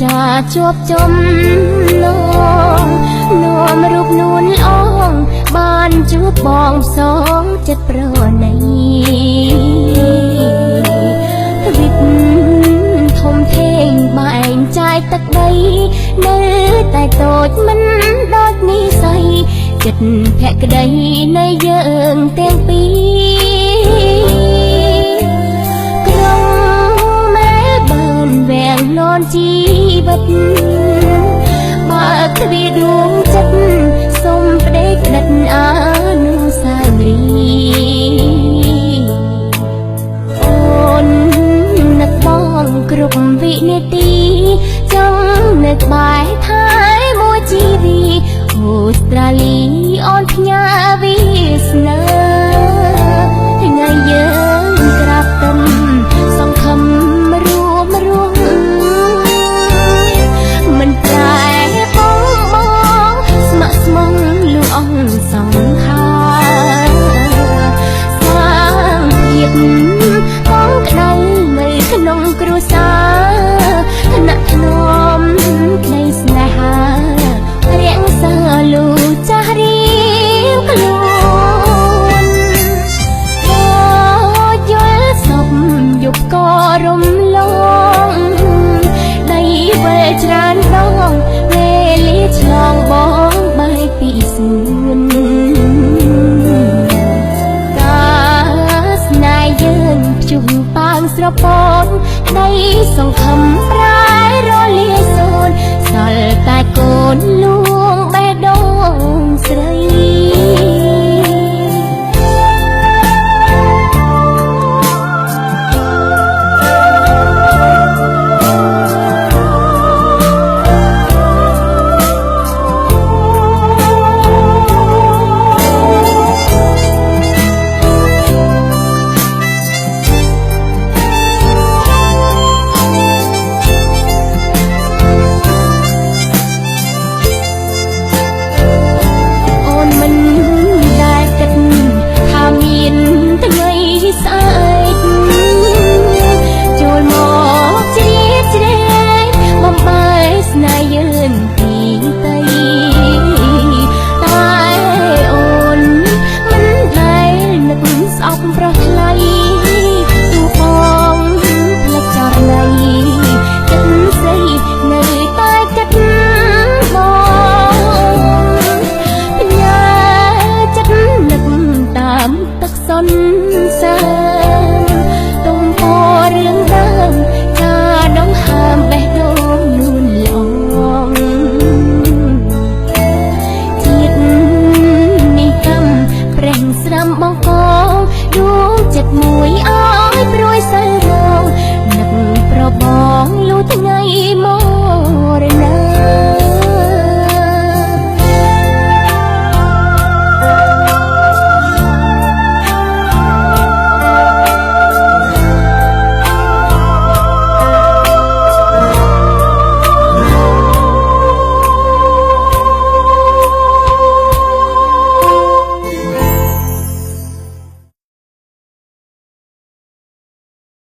ចាជួបជុំលងនោមរូបនួនអងបានជួបបងផ្សងចិត្តប្រណីទ្វីបធំធេងបែងចែកទឹកដីនៅតែតូចមិនដូចនិស័យចិត្តភក្តីនៃយើងទាំងពីរក្រុងម៉ែបានវាំងលន់ជីវិតបើកទ្វារដួងចិត្តសុំផ្ដេកផ្ដិតអនុស្សាវរីយ៍អូននឹកបងគ្រប់វិនាទីចង់នៅក្បែរថែមួយជីវីអូស្ត្រាលីអូនផ្ញើវាសនាថ្ងៃយើងក្រាបទុំសង្ឃឹមរួមមិនប្រែបងស្ម័គ្រស្មងលួអង្គសង្ខារសាងភាព